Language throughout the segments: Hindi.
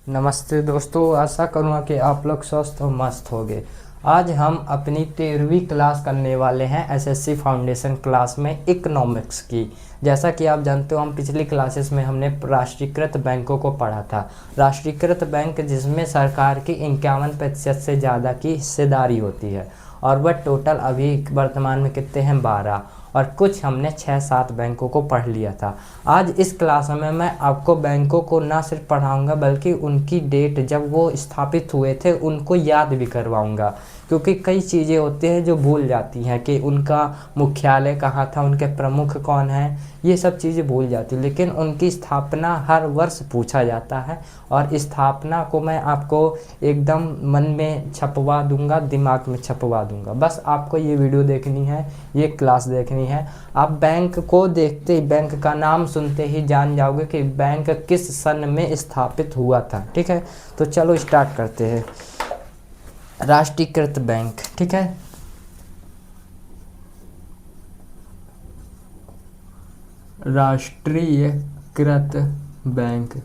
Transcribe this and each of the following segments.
नमस्ते दोस्तों, आशा करूँगा कि आप लोग स्वस्थ और मस्त होंगे। आज हम अपनी 13वीं क्लास करने वाले हैं एसएससी फाउंडेशन क्लास में इकोनॉमिक्स की। जैसा कि आप जानते हो, हम पिछली क्लासेस में हमने राष्ट्रीयकृत बैंकों को पढ़ा था। राष्ट्रीयकृत बैंक जिसमें सरकार की 51% से ज़्यादा की हिस्सेदारी होती है, और वह टोटल अभी वर्तमान में कितने हैं, 12। और कुछ हमने 6-7 बैंकों को पढ़ लिया था। आज इस क्लास में मैं आपको बैंकों को ना सिर्फ पढ़ाऊंगा बल्कि उनकी डेट जब वो स्थापित हुए थे उनको याद भी करवाऊंगा, क्योंकि कई चीज़ें होती हैं जो भूल जाती हैं कि उनका मुख्यालय कहाँ था, उनके प्रमुख कौन हैं, ये सब चीज़ें भूल जाती। लेकिन उनकी स्थापना हर वर्ष पूछा जाता है, और स्थापना को मैं आपको एकदम मन में छपवा दूंगा, दिमाग में छपवा दूंगा। बस आपको ये वीडियो देखनी है, ये क्लास देखनी है। आप बैंक को देखते ही, बैंक का नाम सुनते ही जान जाओगे कि बैंक किस सन में स्थापित हुआ था। ठीक है, तो चलो स्टार्ट करते हैं। राष्ट्रीयकृत बैंक, ठीक है, राष्ट्रीयकृत बैंक।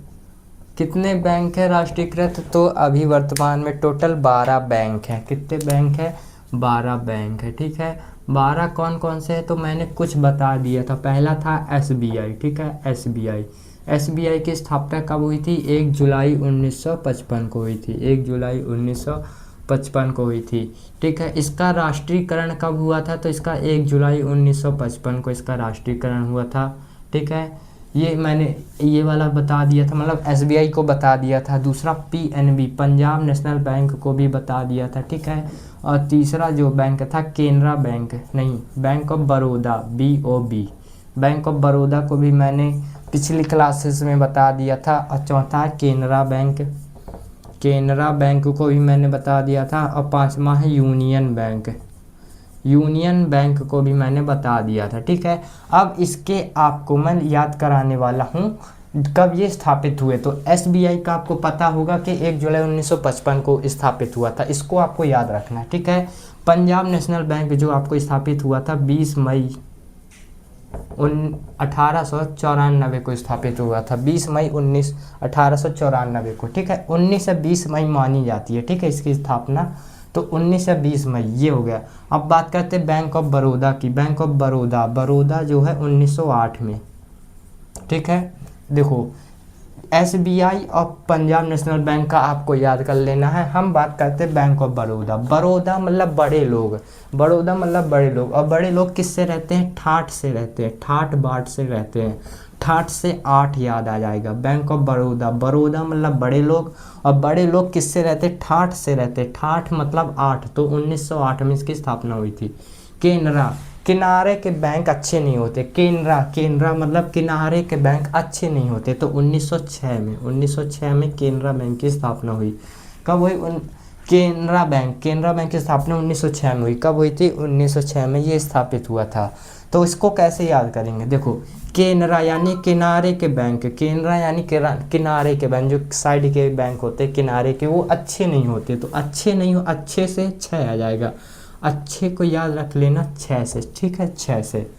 कितने बैंक है राष्ट्रीयकृत? तो अभी वर्तमान में टोटल 12 बैंक हैं। कितने बैंक है? 12 बैंक है। ठीक है, 12 कौन कौन से हैं तो मैंने कुछ बता दिया था। पहला था एसबीआई। ठीक है, एसबीआई। एसबीआई की स्थापना कब हुई थी? 1 जुलाई 1955 को हुई थी। 1 जुलाई 1955 को हुई थी। ठीक है, इसका राष्ट्रीयकरण कब हुआ था? तो इसका 1 जुलाई 1955 को इसका राष्ट्रीयकरण हुआ था। ठीक है, ये मैंने ये वाला बता दिया था, मतलब एसबीआई को बता दिया था। दूसरा पीएनबी, पंजाब नेशनल बैंक को भी बता दिया था। ठीक है, और तीसरा जो बैंक था केनरा बैंक, नहीं, bank of Baroda, BOB, bank of Baroda को भी मैंने पिछली क्लासेस में बता दिया था। और चौथा केनरा बैंक, केनरा बैंक को भी मैंने बता दिया था। और पांचवा है यूनियन बैंक, यूनियन बैंक को भी मैंने बता दिया था। ठीक है, अब इसके आपको मैं याद कराने वाला हूँ कब ये स्थापित हुए। तो एसबीआई का आपको पता होगा कि 1 जुलाई 1955 को स्थापित हुआ था, इसको आपको याद रखना है। ठीक है, पंजाब नेशनल बैंक जो आपको स्थापित हुआ था 20 मई 1894 को स्थापित हुआ था। 20 मई 1894 को। ठीक है, 19 से 20 मई मानी जाती है। ठीक है, इसकी स्थापना तो 19 से 20 मई ये हो गया। अब बात करते हैं बैंक ऑफ बड़ौदा की। बैंक ऑफ बड़ौदा, बड़ौदा जो है 1908 में। ठीक है, देखो एसबीआई और पंजाब नेशनल बैंक का आपको याद कर लेना है। हम बात करते हैं बैंक ऑफ बड़ौदा। बड़ौदा मतलब बड़े लोग, बड़ौदा मतलब बड़े लोग। और बड़े लोग किससे रहते हैं? ठाठ से रहते हैं, ठाठ बाट से रहते हैं। ठाठ से 8 याद आ जाएगा। बैंक ऑफ बड़ौदा, बड़ौदा मतलब बड़े लोग, और बड़े लोग किससे रहते? ठाठ से रहते। ठाठ मतलब 8, तो 1908 में इसकी स्थापना हुई थी। केनरा, किनारे के बैंक अच्छे नहीं होते। केनरा, केनरा मतलब किनारे के बैंक अच्छे नहीं होते, तो 1906 में, 1906 में केनरा बैंक की स्थापना हुई। कब हुई? केनरा बैंक, केनरा बैंक की स्थापना 1906 में हुई। कब हुई थी? 1906 में ये स्थापित हुआ था। तो इसको कैसे याद करेंगे? देखो, केनरा यानी किनारे के बैंक, केनरा यानी किनारे के बैंक, जो साइड के बैंक होते हैं किनारे के, वो अच्छे नहीं होते। तो अच्छे नहीं हो, अच्छे से 6 आ जाएगा। अच्छे को याद रख लेना 6 से। ठीक है, 6 से।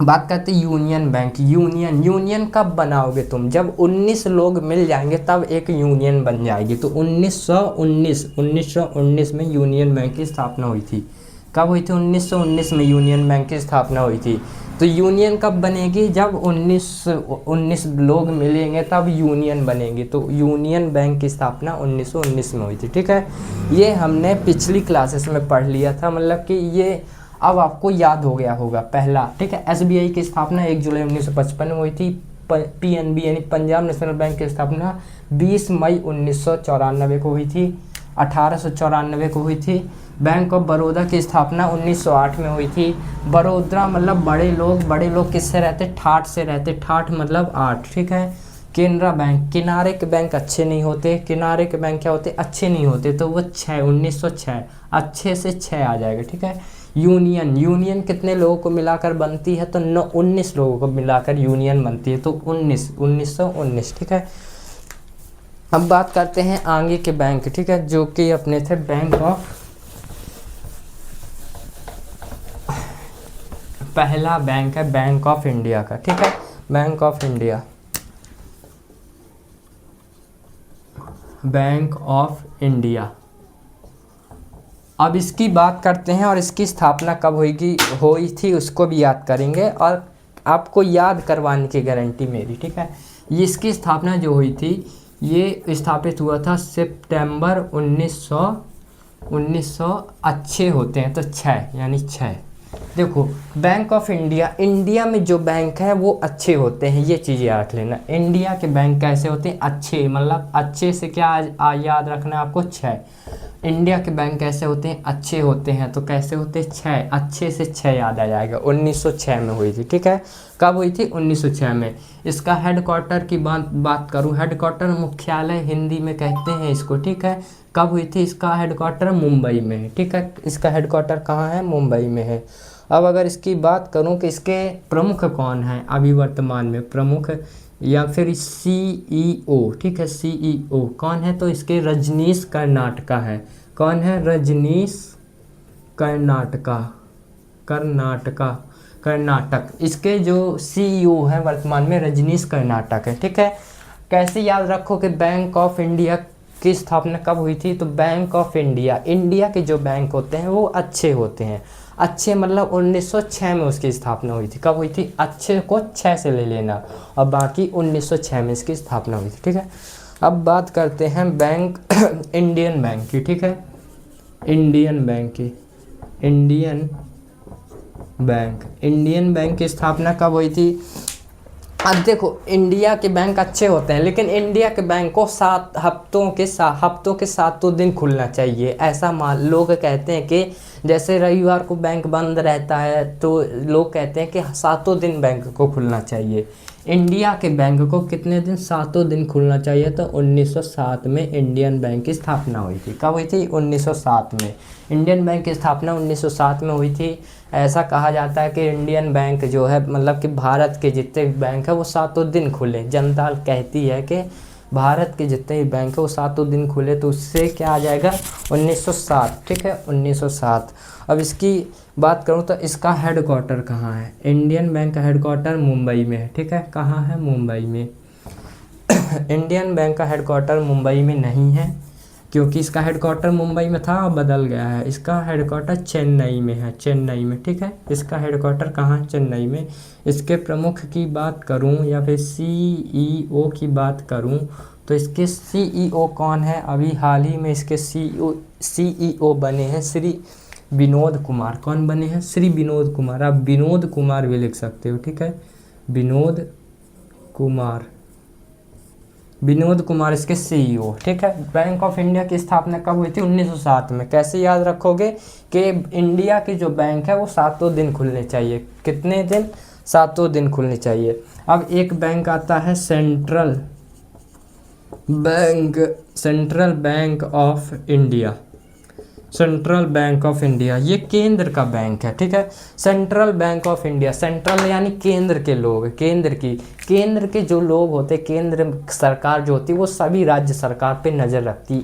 बात करते यूनियन बैंक। यूनियन, यूनियन कब बनाओगे तुम? जब 19 लोग मिल जाएंगे तब एक यूनियन बन जाएगी। तो 1919 में यूनियन बैंक की स्थापना हुई थी। कब हुई थी? 1919 में यूनियन बैंक की स्थापना हुई थी। तो यूनियन कब बनेगी? जब 19 लोग मिलेंगे तब यूनियन बनेगी। तो यूनियन बैंक की स्थापना 1919 में हुई थी। ठीक है, ये हमने पिछली क्लासेस में पढ़ लिया था, मतलब कि ये अब आपको याद हो गया होगा। पहला, ठीक है, एसबीआई की स्थापना 1 जुलाई 1955 में हुई थी। पीएनबी यानी पंजाब नेशनल बैंक की स्थापना 20 मई 1994 को हुई थी, 1894 को हुई थी। बैंक ऑफ बड़ौदा की स्थापना 1908 में हुई थी। बड़ौदा मतलब बड़े लोग, बड़े लोग किससे रहते? ठाठ से रहते। ठाठ मतलब 8। ठीक है, केनरा बैंक, किनारे के बैंक अच्छे नहीं होते। किनारे के बैंक क्या होते? अच्छे नहीं होते, तो वो 6, 1906, अच्छे से 6 आ जाएगा। ठीक है, यूनियन, यूनियन कितने लोगों को मिलाकर बनती है? तो 19 लोगों को मिलाकर यूनियन बनती है, तो 1919। ठीक है, अब बात करते हैं आगे के बैंक। ठीक है, जो कि अपने थे बैंक ऑफ, पहला बैंक है बैंक ऑफ इंडिया का। ठीक है, bank of India, bank of India. अब इसकी बात करते हैं और इसकी स्थापना कब हुई थी उसको भी याद करेंगे और आपको याद करवाने की गारंटी मेरी, ठीक है। ये इसकी स्थापना जो हुई थी ये स्थापित हुआ था सितंबर 1900 अच्छे होते हैं तो 6 यानी 6। देखो बैंक ऑफ इंडिया, इंडिया में जो बैंक है वो अच्छे होते हैं, ये चीज़ याद लेना। इंडिया के बैंक कैसे होते हैं? अच्छे, मतलब अच्छे से क्या याद रखना है आपको? 6। इंडिया के बैंक कैसे होते हैं? अच्छे होते हैं। तो कैसे होते हैं? 6। अच्छे से 6 याद आ जाएगा। 1906 में हुई थी, ठीक है। कब हुई थी? 1906 में। इसका हेडक्वार्टर की बात करूँ, हेडक्वार्टर मुख्यालय हिंदी में कहते हैं इसको, ठीक है। कब हुई थी? इसका हेडक्वार्टर मुंबई में है, ठीक है। इसका हेडक्वार्टर कहाँ है? मुंबई में है। अब अगर इसकी बात करूं कि इसके प्रमुख कौन हैं अभी वर्तमान में, प्रमुख या फिर सीईओ, ठीक है, सीईओ कौन है? तो इसके रजनीश कर्नाटका है। कौन है? रजनीश कर्नाटक। इसके जो सीईओ है वर्तमान में रजनीश कर्नाटक है, ठीक है। कैसे याद रखो कि बैंक ऑफ इंडिया की स्थापना कब हुई थी? तो बैंक ऑफ इंडिया, इंडिया के जो बैंक होते हैं वो अच्छे होते हैं। अच्छे मतलब 1906 में उसकी स्थापना हुई थी। कब हुई थी? अच्छे को 6 से ले लेना और बाकी 1906 में इसकी स्थापना हुई थी, ठीक है। अब बात करते हैं बैंक इंडियन बैंक की, ठीक है। इंडियन बैंक की स्थापना कब हुई थी? अब देखो इंडिया के बैंक अच्छे होते हैं लेकिन इंडिया के बैंक को 7 हफ्तों के 7 दिन खुलना चाहिए। ऐसा लोग कहते हैं कि जैसे रविवार को बैंक बंद रहता है तो लोग कहते हैं कि 7 दिन बैंक को खुलना चाहिए। इंडिया के बैंक को कितने दिन? 7 दिन खुलना चाहिए। तो 1907 में इंडियन बैंक की स्थापना हुई थी। कब हुई थी? 1907 में। इंडियन बैंक की स्थापना 1907 में हुई थी। ऐसा कहा जाता है कि इंडियन बैंक जो है मतलब कि भारत के जितने भी बैंक है वो 7 दिन खुले। जनता कहती है कि भारत के जितने भी बैंक है वो 7 दिन खुले, तो उससे क्या आ जाएगा? 1907, ठीक है, 1907। अब इसकी बात करूं तो इसका हेडक्वार्टर कहाँ है? इंडियन बैंक का हेडक्वार्टर मुंबई में है, ठीक है। कहाँ है? मुंबई में। इंडियन बैंक का हेडक्वार्टर मुंबई में नहीं है क्योंकि इसका हेडक्वार्टर मुंबई में था और बदल गया है। इसका हेडक्वार्टर चेन्नई में है, चेन्नई में, ठीक है। इसका हेडक्वार्टर कहाँ है? चेन्नई में। इसके प्रमुख की बात करूं या फिर सीईओ की बात करूं तो इसके सीईओ कौन है? अभी हाल ही में इसके सीईओ बने हैं श्री विनोद कुमार। कौन बने हैं? श्री विनोद कुमार। आप विनोद कुमार भी लिख सकते हो, ठीक है, विनोद कुमार इसके सीईओ, ठीक है। बैंक ऑफ इंडिया की स्थापना कब हुई थी? 1907 में। कैसे याद रखोगे कि इंडिया की जो बैंक है वो 7 दिन खुलने चाहिए। कितने दिन? 7 दिन खुलने चाहिए। अब एक बैंक आता है central bank of India. Central bank of India ये केंद्र का बैंक है, ठीक है। Central bank of India, central यानी केंद्र के लोग, केंद्र के जो लोग होते हैं, केंद्र सरकार जो होती है वो सभी राज्य सरकार पे नज़र रखती है,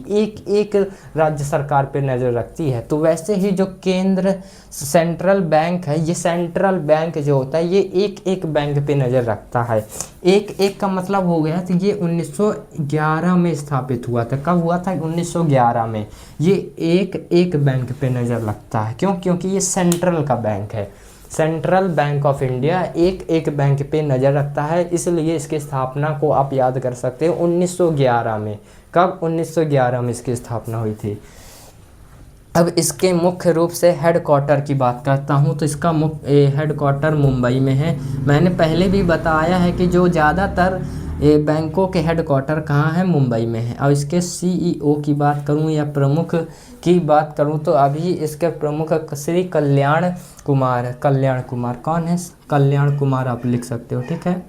एक राज्य सरकार पे नज़र रखती है। तो वैसे ही जो केंद्र सेंट्रल बैंक है, ये सेंट्रल बैंक जो होता है ये एक बैंक पे नज़र रखता है। एक का मतलब हो गया तो ये 1911 में स्थापित हुआ था। कब हुआ था? 1911 में। ये एक बैंक पे नज़र रखता है। क्यों? क्योंकि ये सेंट्रल का बैंक है। सेंट्रल बैंक ऑफ इंडिया एक बैंक पे नज़र रखता है, इसलिए इसकी स्थापना को आप याद कर सकते हो 1911 में। कब? 1911 में इसकी स्थापना हुई थी। अब इसके मुख्य रूप से हेडक्वार्टर की बात करता हूँ तो इसका हेडक्वार्टर मुंबई में है। मैंने पहले भी बताया है कि जो ज़्यादातर बैंकों के हेडक्वार्टर कहाँ है? मुंबई में है। और इसके सीईओ की बात करूँ या प्रमुख की बात करूँ तो अभी इसके प्रमुख श्री कल्याण कुमार। कौन है? कल्याण कुमार आप लिख सकते हो, ठीक है।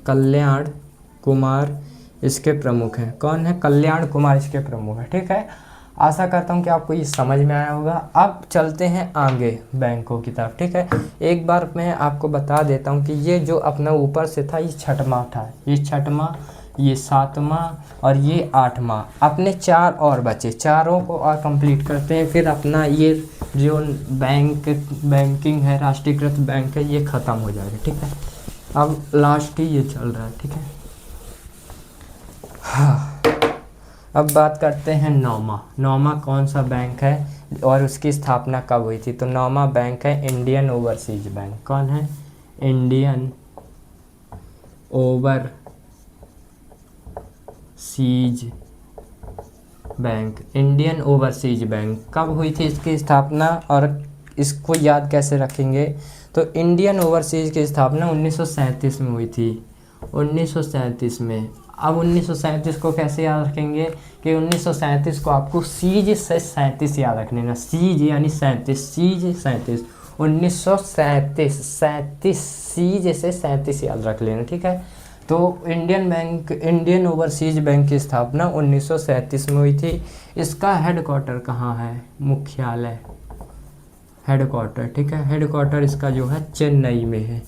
कल्याण कुमार इसके प्रमुख हैं। कौन है? कल्याण कुमार इसके प्रमुख हैं, ठीक है। आशा करता हूँ कि आपको ये समझ में आया होगा। अब चलते हैं आगे बैंकों की तरफ, ठीक है। एक बार मैं आपको बता देता हूँ कि ये जो अपना ऊपर से था ये 6वां था, ये 6वां, ये 7वां और ये 8वां। अपने 4 और बचे, चारों को और कंप्लीट करते हैं, फिर अपना ये जो बैंकिंग है, राष्ट्रीयकृत बैंक है, ये ख़त्म हो जाएगा, ठीक है। अब लास्ट ही ये चल रहा है, ठीक है। हाँ, अब बात करते हैं नौमा। नौमा कौन सा बैंक है और उसकी स्थापना कब हुई थी? तो नौमा बैंक है इंडियन ओवरसीज बैंक। कौन है? Indian overseas bank. Indian overseas bank कब हुई थी इसकी स्थापना, और इसको याद कैसे रखेंगे? तो इंडियन ओवरसीज की स्थापना 1937 में हुई थी, 1937 में। अब 1937 को कैसे याद रखेंगे कि 1937 को आपको सीज से 37 याद रखने ना, सीज यानी 37, सीज 37, 1937, 37 सीज से 37 याद रख लेना, ठीक है। तो इंडियन ओवरसीज बैंक की स्थापना 1937 में हुई थी। इसका हेडक्वार्टर कहाँ है? मुख्यालय, हेडक्वार्टर, ठीक है। हेडक्वार्टर इसका जो है चेन्नई में है,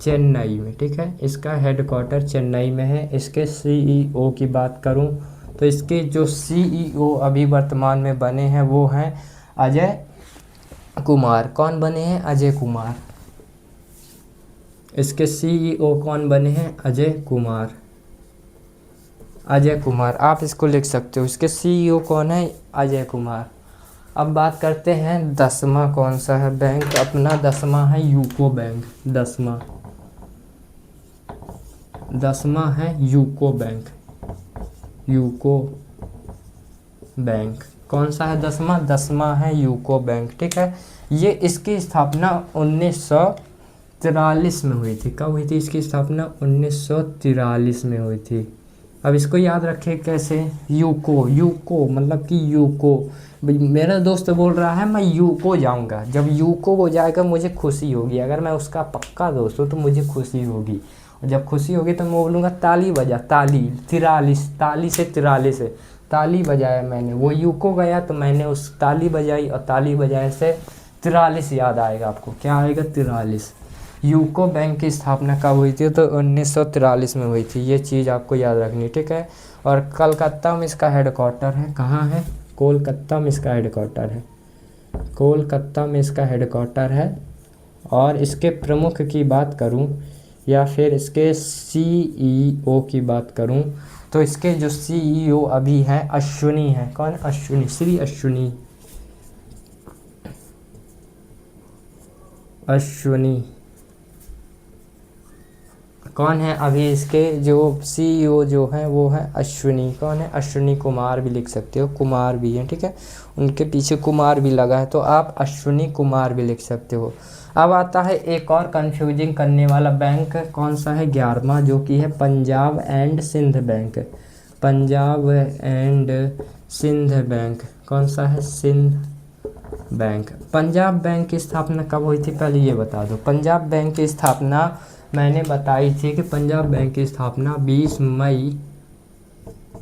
चेन्नई में, ठीक है। इसका हेडक्वार्टर चेन्नई में है। इसके सीईओ की बात करूं तो इसके जो सीईओ अभी वर्तमान में बने हैं वो हैं अजय कुमार। कौन बने हैं? अजय कुमार। इसके सीईओ कौन बने हैं? अजय कुमार, अजय कुमार, आप इसको लिख सकते हो। इसके सीईओ कौन है? अजय कुमार। अब बात करते हैं 10वां कौन सा है बैंक अपना? 10वां है यूको बैंक। 10वां है यूको बैंक, यूको बैंक। कौन सा है 10वां? 10वां है यूको बैंक, ठीक है। ये इसकी स्थापना 1943 में हुई थी। कब हुई थी इसकी स्थापना? 1943 में हुई थी। अब इसको याद रखें कैसे? यूको, यूको मतलब कि यूको। मेरा दोस्त बोल रहा है मैं यूको जाऊंगा, जब यूको हो जाएगा मुझे खुशी होगी। अगर मैं उसका पक्का दोस्त हूँ तो मुझे खुशी होगी, और जब खुशी होगी तो मैं बोलूँगा ताली बजा, ताली। 43, ताली से 43 है, ताली बजाया मैंने, वो यूको गया तो मैंने उस ताली बजाई, और ताली बजाए से 43 याद आएगा आपको। क्या आएगा? 43। यूको बैंक की स्थापना कब हुई थी? तो 1943 में हुई थी। ये चीज़ आपको याद रखनी, ठीक है। और कलकत्ता में इसका हेडक्वार्टर है। कहाँ है? कोलकाता में इसका हेडक्वार्टर है, कोलकाता में इसका हेडक्वार्टर है। और इसके प्रमुख की बात करूं या फिर इसके सीईओ की बात करूं तो इसके जो सीईओ अभी हैं अश्विनी हैं। कौन? अश्विनी, श्री अश्विनी, अश्विनी कौन है अभी इसके जो सीईओ जो हैं वो है अश्विनी। कौन है? अश्विनी कुमार भी लिख सकते हो, कुमार भी हैं, ठीक है। उनके पीछे कुमार भी लगा है तो आप अश्विनी कुमार भी लिख सकते हो। अब आता है एक और कंफ्यूजिंग करने वाला बैंक, कौन सा है? 11वां, जो कि है Punjab and Sindh Bank. Punjab and Sindh Bank. कौन सा है? सिंध बैंक। पंजाब बैंक की स्थापना कब हुई थी पहले ये बता दो। पंजाब बैंक की स्थापना मैंने बताई थी कि पंजाब बैंक की स्थापना 20 मई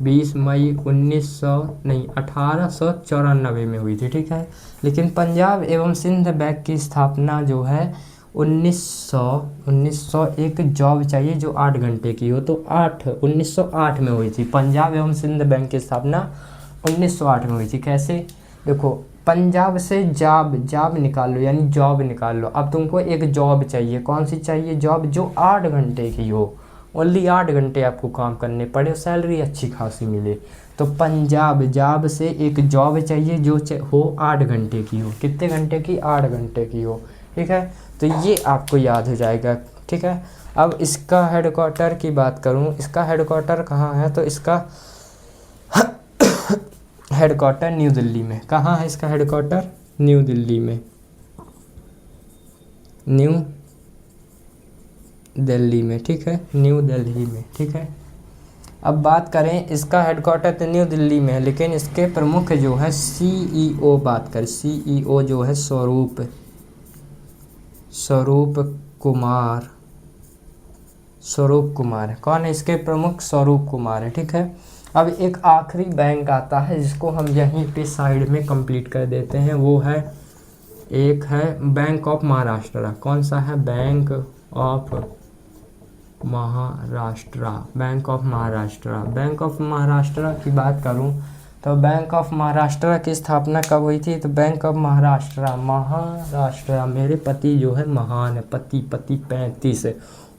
1894 में हुई थी, ठीक है। लेकिन पंजाब एवं सिंध बैंक की स्थापना जो है 1900 एक जॉब चाहिए जो 8 घंटे की हो, तो 1908 में हुई थी। पंजाब एवं सिंध बैंक की स्थापना 1908 में हुई थी। कैसे? देखो, पंजाब से जाब निकाल लो, यानी जॉब निकाल लो। अब तुमको एक जॉब चाहिए, कौन सी चाहिए? जॉब जो 8 घंटे की हो, ओनली 8 घंटे आपको काम करने पड़े, सैलरी अच्छी खासी मिले। तो पंजाब जाब से एक जॉब चाहिए जो हो 8 घंटे की हो। कितने घंटे की? 8 घंटे की हो, ठीक है। तो ये आपको याद हो जाएगा, ठीक है। अब इसका हेडक्वार्टर की बात करूँ, इसका हेडक्वार्टर कहाँ है? तो इसका हेडक्वार्टर न्यू दिल्ली में। कहाँ है इसका हेडक्वार्टर? न्यू दिल्ली में, न्यू दिल्ली में, ठीक है, न्यू दिल्ली में, ठीक है। अब बात करें, इसका हेडक्वार्टर तो न्यू दिल्ली में है, लेकिन इसके प्रमुख जो है सीईओ बात करें, सीईओ जो है स्वरूप कुमार है। कौन है इसके प्रमुख? स्वरूप कुमार है, ठीक है। अब एक आखिरी बैंक आता है जिसको हम यहीं पे साइड में कंप्लीट कर देते हैं, वो है एक है बैंक ऑफ महाराष्ट्र। कौन सा है? Bank of Maharashtra. Bank of Maharashtra, bank of Maharashtra की बात करूं तो बैंक ऑफ महाराष्ट्र की स्थापना कब हुई थी? तो बैंक ऑफ महाराष्ट्र, मेरे पति जो है महान है, पति 35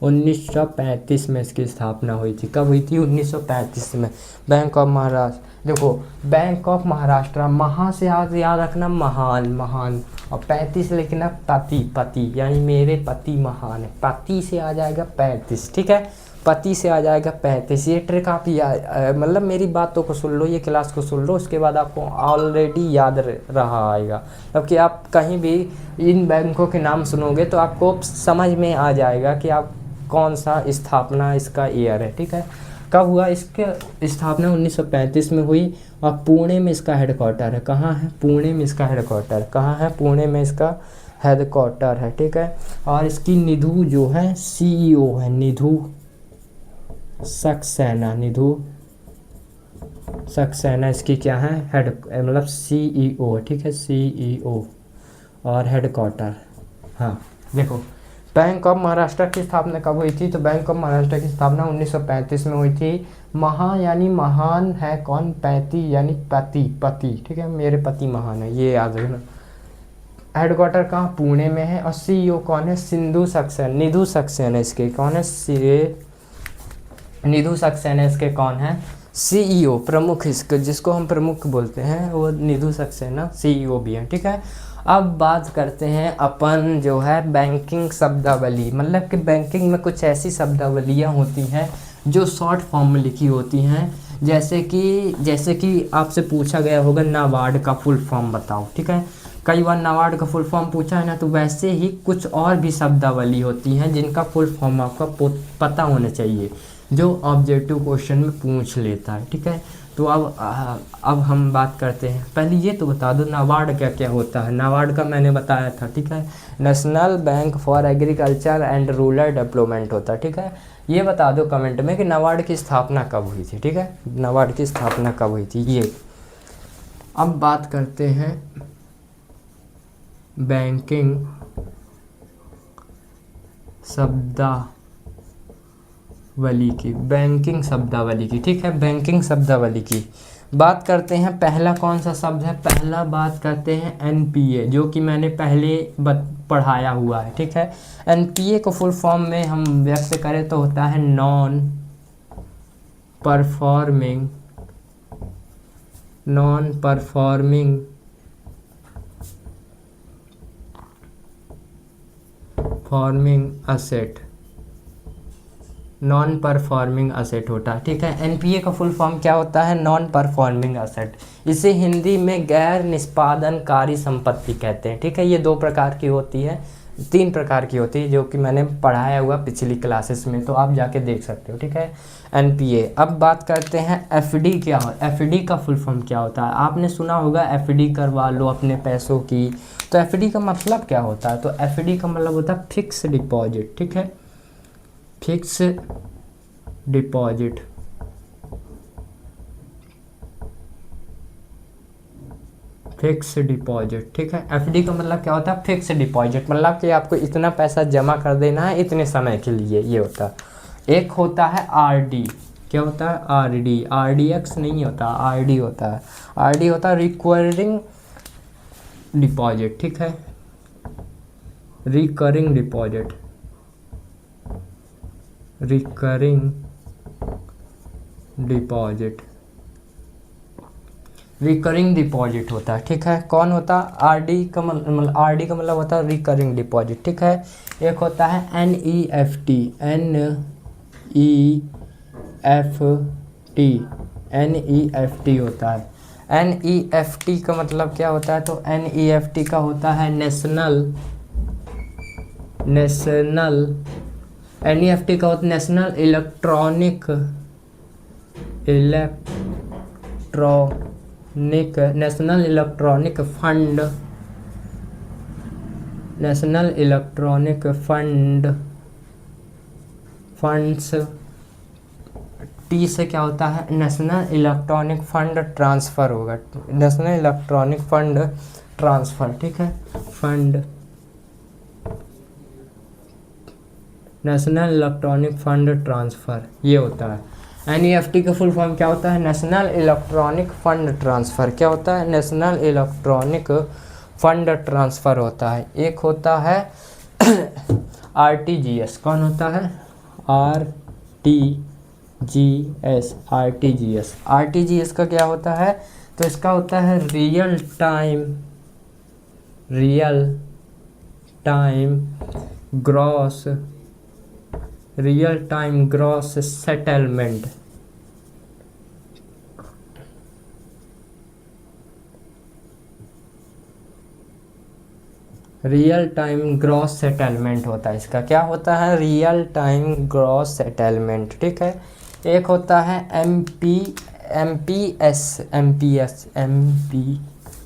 1935 में इसकी स्थापना हुई थी। कब हुई थी? 1935 में। बैंक ऑफ महाराष्ट्र, देखो बैंक ऑफ महाराष्ट्र, महा से याद रखना महान, महान, और 35 लिखना पति, पति यानी मेरे पति महान है, पति से आ जाएगा 35, ठीक है, पति से आ जाएगा 35। ये ट्रिक आप मतलब मेरी बातों को सुन लो, ये क्लास को सुन लो, उसके बाद आपको ऑलरेडी याद रहा आएगा। तब कि आप कहीं भी इन बैंकों के नाम सुनोगे तो आपको समझ में आ जाएगा कि आप कौन सा स्थापना इसका ईयर है, ठीक है। कब हुआ? इसके स्थापना 1935 में हुई और पुणे में इसका हेडक्वार्टर है। कहाँ है? पुणे में इसका हेडक्वार्टर। कहाँ है? पुणे में इसका हेडक्वार्टर है, ठीक है। और इसकी निधु जो है CEO है, निधु सक्सेना, निधु सक्सेना इसकी क्या है? हेड मतलब CEO है, ठीक है, CEO और हेडक्वार्टर। हाँ देखो, बैंक ऑफ महाराष्ट्र की स्थापना कब हुई थी? तो बैंक ऑफ महाराष्ट्र की स्थापना 1935 में हुई थी। महा यानी महान है कौन? 35 यानी पति, पति, ठीक है, मेरे पति महान है, ये याद रखना। हेडक्वार्टर कहाँ? पुणे में है। और CEO कौन है? सिंधु सक्सेना, निधु सक्सेना इसके कौन है? निधु सक्सेना इसके कौन है? CEO, प्रमुख, इसके जिसको हम प्रमुख बोलते हैं वो निधु सक्सेना CEO भी है, ठीक है। अब बात करते हैं अपन जो है बैंकिंग शब्दावली, मतलब कि बैंकिंग में कुछ ऐसी शब्दावलियाँ होती हैं जो शॉर्ट फॉर्म में लिखी होती हैं, जैसे कि आपसे पूछा गया होगा नाबार्ड का फुल फॉर्म बताओ, ठीक है। कई बार नाबार्ड का फुल फॉर्म पूछा है ना, तो वैसे ही कुछ और भी शब्दावली होती हैं जिनका फुल फॉर्म आपका पता होना चाहिए, जो ऑब्जेक्टिव क्वेश्चन में पूछ लेता है, ठीक है। तो अब हम बात करते हैं, पहले ये तो बता दो नाबार्ड क्या क्या होता है। नाबार्ड का मैंने बताया था, ठीक है, national bank for agriculture and rural development होता है, ठीक है। ये बता दो कमेंट में कि नाबार्ड की स्थापना कब हुई थी, ठीक है, नाबार्ड की स्थापना कब हुई थी ये। अब बात करते हैं बैंकिंग शब्दावली की, बैंकिंग शब्दावली की, ठीक है, बैंकिंग शब्दावली की बात करते हैं। पहला कौन सा शब्द है? पहला बात करते हैं NPA, जो कि मैंने पहले पढ़ाया हुआ है, ठीक है। NPA को फुल फॉर्म में हम व्यक्त करें तो होता है non performing asset, non performing asset होता है, ठीक है। NPA का फुल फॉर्म क्या होता है? Non performing asset. इसे हिंदी में गैर निष्पादनकारी संपत्ति कहते हैं, ठीक है। ये 2 प्रकार की होती है, 3 प्रकार की होती है, जो कि मैंने पढ़ाया हुआ पिछली क्लासेस में, तो आप जाके देख सकते हो, ठीक है, NPA। अब बात करते हैं FD क्या हो। FD का फुल फॉर्म क्या होता है? आपने सुना होगा FD करवा लो अपने पैसों की। तो FD का मतलब क्या होता है? तो FD का मतलब होता है फिक्स डिपॉजिट, ठीक है, फिक्स डिपॉजिट। फिक्स डिपॉजिट, ठीक है। FD का मतलब क्या होता है? फिक्स डिपॉजिट, मतलब कि आपको इतना पैसा जमा कर देना है इतने समय के लिए, ये होता है। एक होता है RD, क्या होता है? RD, RDX नहीं होता, RD होता है। RD होता है रिकरिंग डिपॉजिट, ठीक है, recurring deposit, recurring deposit, recurring deposit होता है, ठीक है। कौन होता है? RD का मतलब होता है रिकरिंग डिपॉजिट, ठीक है। एक होता है NEFT, NEFT होता है। NEFT का मतलब क्या होता है? तो NEFT का होता है NEFT का होता है नेशनल इलेक्ट्रॉनिक फंड्स। T से क्या होता है? नेशनल इलेक्ट्रॉनिक फंड ट्रांसफ़र होगा, नेशनल इलेक्ट्रॉनिक फंड ट्रांसफ़र, ठीक है, fund, national electronic fund transfer, ये होता है। NEFT का फुल फॉर्म क्या होता है? National electronic fund transfer. क्या होता है? नेशनल इलेक्ट्रॉनिक फंड ट्रांसफ़र होता है। एक होता है RTGS, कौन होता है? आरटीजीएस का क्या होता है? तो इसका होता है real time gross settlement. Real time gross settlement होता है इसका। क्या होता है? रियल टाइम ग्रॉस सेटलमेंट, ठीक है। एक होता है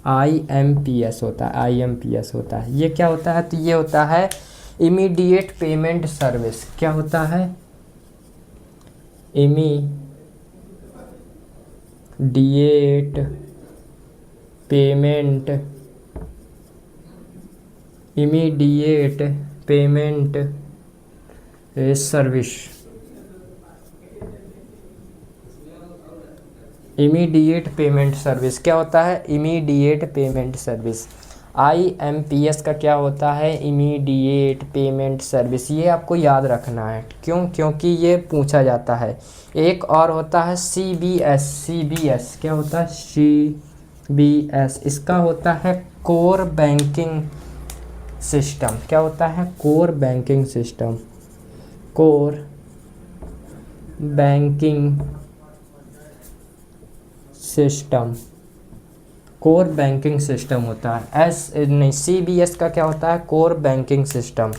आईएमपीएस होता है। ये क्या होता है? तो ये होता है इमीडिएट पेमेंट सर्विस। क्या होता है? Immediate payment service. Immediate payment service क्या होता है? Immediate payment service. आईएमपीएस का क्या होता है? Immediate payment service. ये आपको याद रखना है। क्यों? क्योंकि ये पूछा जाता है। एक और होता है सीबीएस। क्या होता है? सीबीएस। इसका होता है कोर बैंकिंग सिस्टम। क्या होता है? Core banking system. Core banking system होता है। सीबीएस का क्या होता है? Core banking system.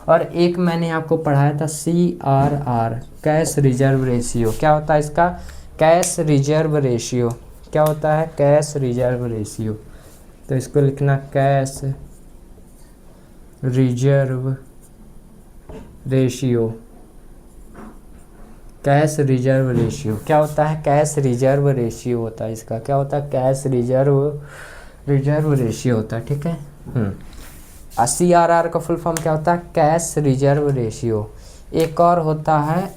और एक मैंने आपको पढ़ाया था CRR, कैश रिजर्व रेशियो। क्या होता है इसका? Cash reserve ratio. क्या होता है? Cash reserve ratio. तो इसको लिखना cash reserve ratio. Cash reserve ratio क्या होता है? कैश रिजर्व रेशियो होता है इसका। क्या होता है? कैश रिजर्व रेशियो होता है, ठीक है। CRR का फुल फॉर्म क्या होता है? Cash reserve ratio. एक और होता है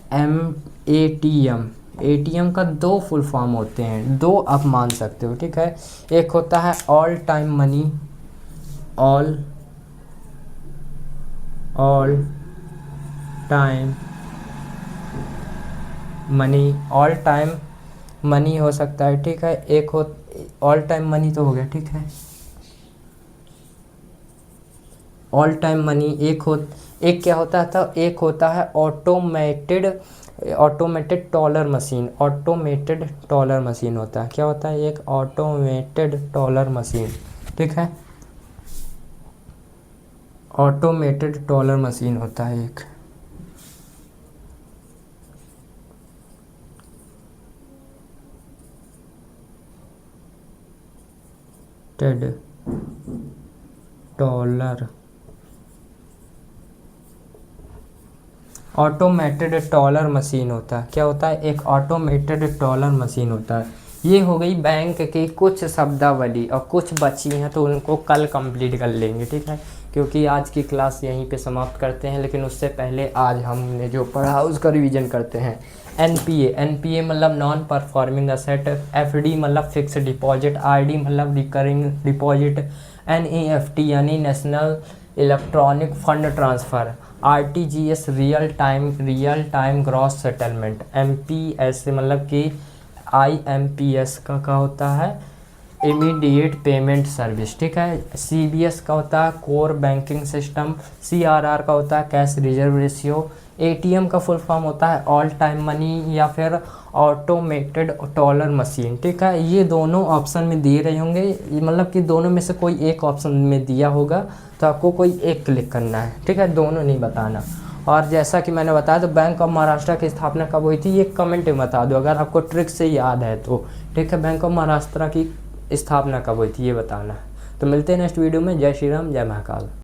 एटीएम का दो फुल फॉर्म होते हैं, दो आप मान सकते हो, ठीक है। एक होता है all time money, all time money हो सकता है, ठीक है। एक हो ऑल टाइम मनी तो हो गया, ठीक है। ऑल टाइम मनी एक क्या होता था? एक होता है ऑटोमेटेड टॉलर मशीन होता है। क्या होता है? एक ऑटोमेटेड टॉलर मशीन, ठीक है। ऑटोमेटेड टॉलर मशीन होता है एक। ऑटोमेटेड टॉलर मशीन होता है। क्या होता है? एक ऑटोमेटेड टॉलर मशीन होता है। ये हो गई बैंक की कुछ शब्दावली, और कुछ बची हैं तो उनको कल कंप्लीट कर लेंगे, ठीक है। क्योंकि आज की क्लास यहीं पे समाप्त करते हैं, लेकिन उससे पहले आज हमने जो पढ़ा उसका रिवीजन करते हैं। एनपीए मतलब नॉन परफॉर्मिंग असेट, एफडी मतलब फिक्स डिपॉजिट, आरडी मतलब रिकरिंग डिपॉजिट, एनईएफटी यानी national electronic fund transfer, RTGS real time gross settlement, MPS मतलब कि आईएमपीएस का होता है इमीडिएट पेमेंट सर्विस, ठीक है। सीबीएस का होता है कोर बैंकिंग सिस्टम, सीआरआर का होता है कैश रिजर्व रेशियो, एटीएम का फुल फॉर्म होता है ऑल टाइम मनी या फिर ऑटोमेटेड टॉलर मशीन, ठीक है। ये दोनों ऑप्शन में दिए रहे होंगे, मतलब कि दोनों में से कोई एक ऑप्शन में दिया होगा तो आपको कोई एक क्लिक करना है, ठीक है, दोनों नहीं बताना। और जैसा कि मैंने बताया तो बैंक ऑफ महाराष्ट्र की स्थापना कब हुई थी, ये कमेंट में बता दो अगर आपको ट्रिक से याद है तो, ठीक है। बैंक ऑफ महाराष्ट्र की स्थापना कब हुई थी ये बताना। तो मिलते हैं नेक्स्ट वीडियो में। जय श्री राम, जय महाकाल।